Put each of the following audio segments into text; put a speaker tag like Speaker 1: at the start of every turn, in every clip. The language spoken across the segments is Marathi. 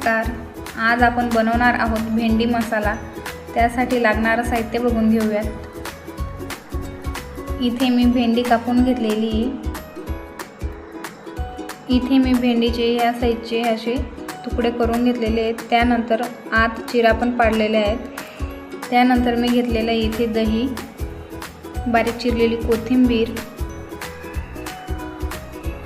Speaker 1: नमस्कार. आज आपण बनवणार आहोत भेंडी मसाला. त्यासाठी लागणारं साहित्य बघून घेऊयात. इथे मी भेंडी कापून घेतलेली आहे. इथे मी भेंडीचे या साईजचे असे तुकडे करून घेतलेले आहेत. त्यानंतर आत चिरा पण पाडलेले आहेत. त्यानंतर मी घेतलेलं आहे इथे दही, बारीक चिरलेली कोथिंबीर,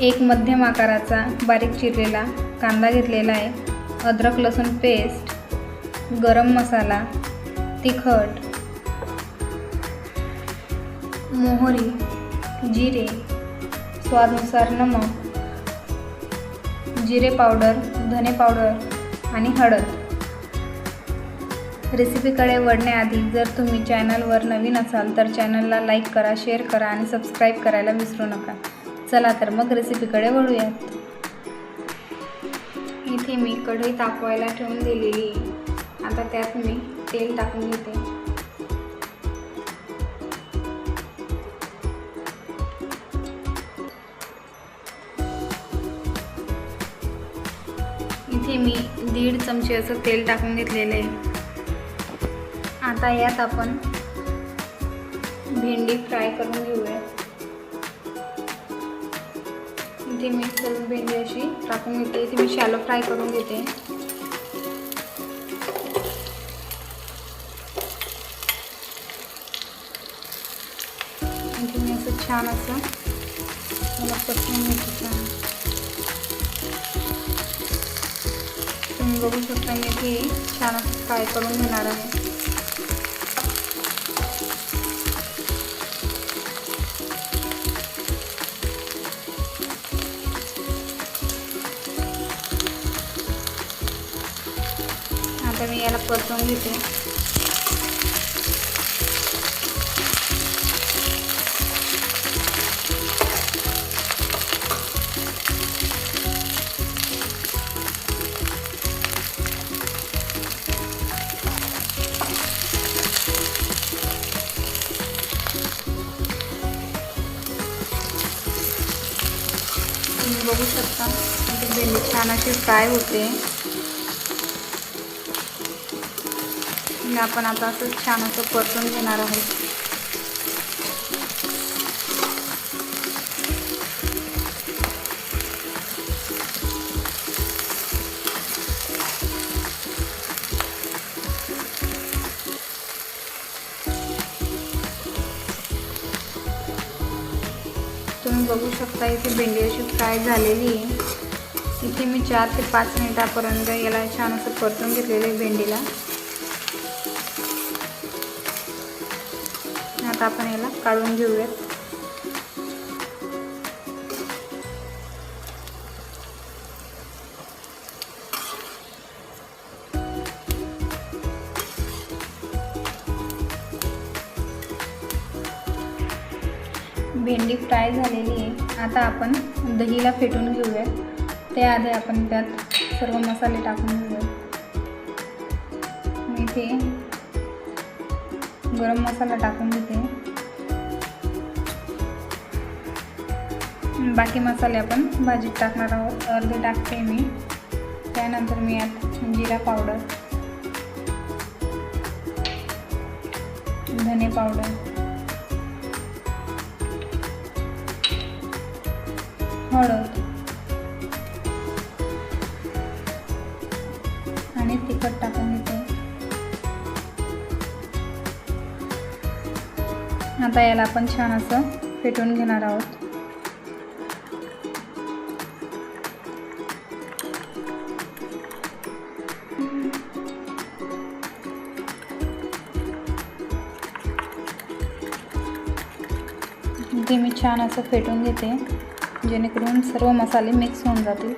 Speaker 1: एक मध्यम आकाराचा बारीक चिरलेला कांदा घेतलेला आहे, अद्रक लसूण पेस्ट, गरम मसाला, तिखट, मोहरी, जिरे, स्वादानुसार नमक, जिरे पावडर, धने पावडर आणि हळद. रेसिपीकडे वळण्याआधी जर तुम्ही चॅनलवर नवीन असाल तर चॅनलला लाईक करा, शेअर करा आणि सबस्क्राईब करायला विसरू नका. चला तर मग रेसिपीकडे वळूयात. इथे मी कढई तापवायला ठेवून दिलेली आहे. आता त्यात मी तेल टाकून घेते. इथे मी 1.5 चमचे असं तेल टाकून घेतलेलं आहे. आता यात आपण भेंडी फ्राय करून घेऊया. इथे मी सर्व भेंडी अशी टाकून घेते. इथे मी शॅलो फ्राय करून घेते. इथे मी असं छान असं मला परतून घेते. तुम्ही बघू शकता मी इथे छान असं फ्राय करून घेणार आहे. आता मी याला परतून घेते. तुम्ही बघू शकता भेंडी छान अशी फ्राय होते. आपण आता असं छान असं परतून घेणार आहोत. तुम्ही बघू शकता इथे भेंडी अशी फ्राय झालेली आहे. इथे मी 4 ते 5 मिनिटापर्यंत याला छान असं परतून घेतलेलं आहे भेंडीला. आता आपण याला काढून घेऊयात. भेंडी फ्राय झालेली आहे. आता आपण दहीला फेटून घेऊयात. त्याआधी आपण त्यात सर्व मसाले टाकून घेऊयात. मी इथे गरम मसाला टाकून घेते. बाकी मसाले आपण भाजीत टाकणार आहोत. अर्धे टाकते मी. त्यानंतर मी यात जिरा पावडर, धने पावडर, हळद आणि तिखट टाकून घेते. आता याला आपण छान असं फेटून घेणार आहोत. इथे मी छान असं फेटून घेते जेणेकरून सर्व मसाले मिक्स होऊन जातील.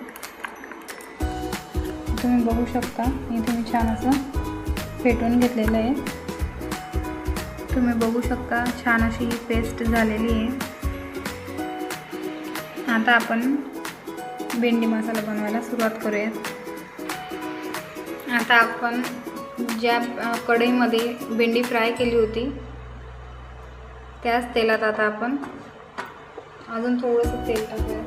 Speaker 1: तुम्ही बघू शकता इथे मी छान असं फेटून घेतलेलं आहे. तुम्ही बघू शकता छान अशी ही पेस्ट झालेली आहे. आता आपण भेंडी मसाला बनवायला सुरुवात करूया. आता आपण ज्या कढईमध्ये भेंडी फ्राय केली होती त्याच तेलात आता आपण अजून थोडंसं तेल टाकूया.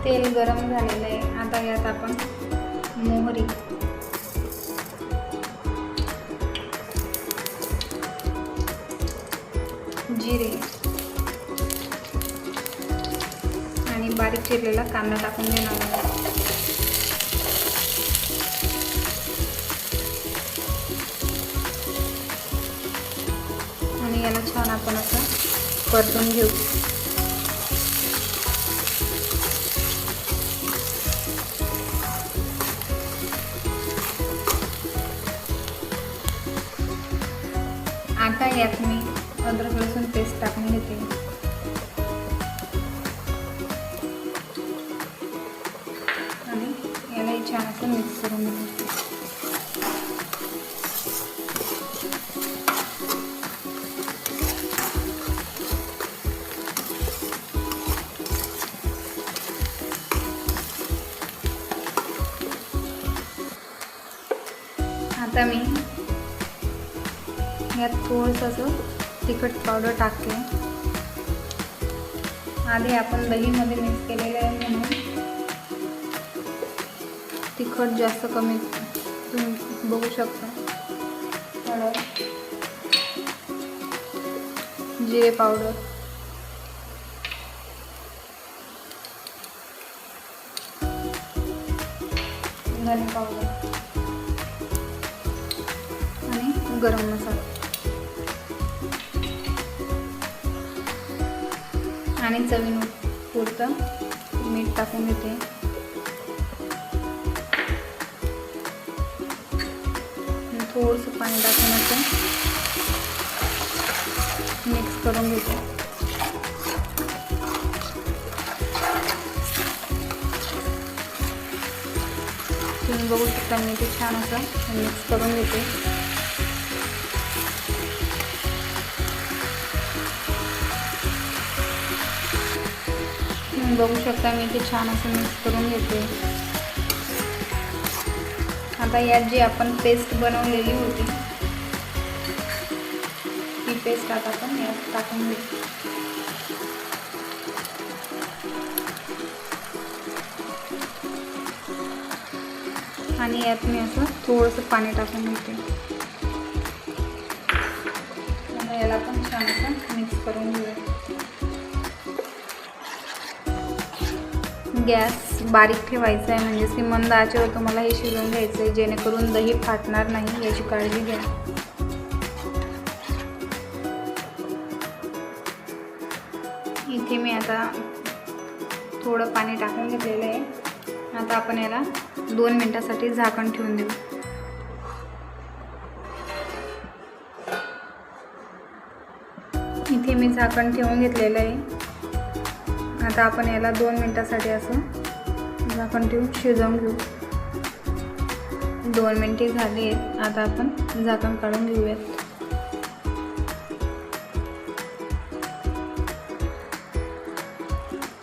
Speaker 1: तेल गरम झालेलं आहे. आता यात आपण मोहरी, जिरे आणि बारीक चिरलेला कांदा टाकून देणार आहे. आणि याला छान आपण असं परतून घेऊ. आता यात मी अद्रक लसूण पेस्ट टाकून घेते. आणि यालाही छान असं मिक्स करून घेते. आता मी यात थोडंसं तिखट पावडर टाकते. आधी आपण दहीमध्ये मिक्स केलेलं आहे म्हणून तिखट जास्त कमी तुम्ही बघू शकता. हळद, जिरे पावडर, धने पावडर आणि गरम मसाला आणि चवीनुसार मीठ टाकून घेते. थोडंसं पाणी टाकून असं मिक्स करून घेते. तुम्ही बघू शकता मी ते छान असं मिक्स करून घेते. बघू शकता मी ते छान असं मिक्स करून घेते. आता यात जी आपण पेस्ट बनवलेली होती ती पेस्ट आता आपण यात टाकून घेऊ. आणि यात मी असं थोडंसं पाणी टाकून घेते. आता याला पण छान असं मिक्स करून घेऊया. गॅस बारीक ठेवायचा आहे, म्हणजे की मंद आचेवर तुम्हाला हे शिजवून घ्यायचं आहे, जेणेकरून दही फाटणार नाही याची काळजी घ्या. इथे मी आता थोडं पाणी टाकून घेतलेलं आहे. आता आपण याला 2 मिनिटासाठी झाकण ठेवून देऊ. इथे मी झाकण ठेवून घेतलेलं आहे. आता आपण याला 2 मिनिटासाठी असं झाकण ठेवून शिजवून घेऊ. 2 मिनिटे झाली आहेत. आता आपण झाकण काढून घेऊयात.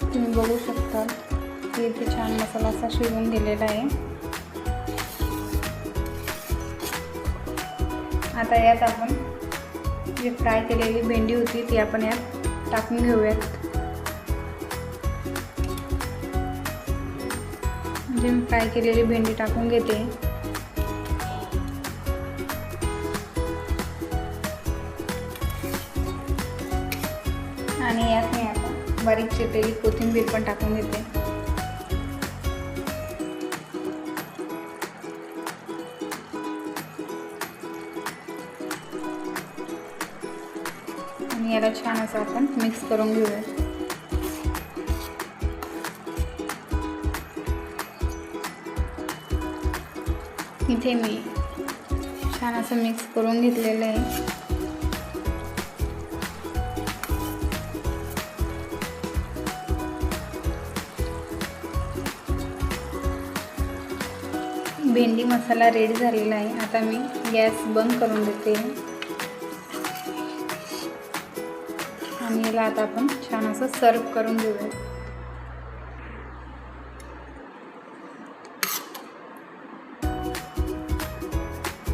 Speaker 1: तुम्ही बघू शकता की इथे छान मसाला असा शिजवून गेलेला आहे. आता यात आपण जी फ्राय केलेली भेंडी होती ती आपण यात टाकून घेऊयात. म्हणजे मी फ्राय केलेली भेंडी टाकून घेते. आणि यात मी आता बारीक चिरलेली कोथिंबीर पण टाकून घेते. आणि याला छान असं आपण मिक्स करून घेऊया. इथे मी छान असं मिक्स करून घेतलेलं आहे. भेंडी मसाला रेडी झालेला आहे. आता मी गॅस बंद करून देते आणि याला आता आपण छान असं सर्व करून घेऊया.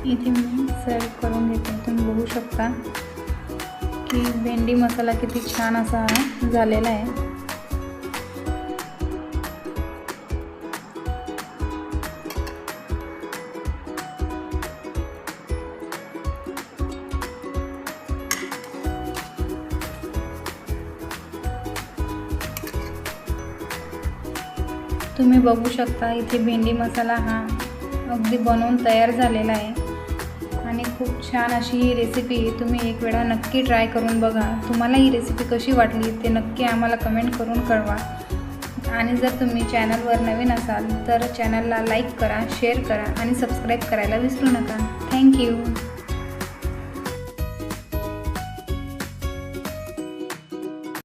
Speaker 1: इथे मी सर्व करून घेते. तुम्ही बघू शकता की भेंडी मसाला किती छान असा झालेला आहे. तुम्ही बघू शकता इथे भेंडी मसाला हा अगदी बनवून तयार झालेला आहे आणि खूप छान अशी ही रेसिपी तुम्ही एक वेळा नक्की ट्राय करून बघा। तुम्हाला ही रेसिपी कशी वाटली ते नक्की आम्हाला कमेंट करून कळवा आणि जर तुम्ही चॅनलवर नवीन असाल तर चॅनलला लाईक करा, शेअर करा आणि सबस्क्राईब करायला विसरू नका। थँक्यू।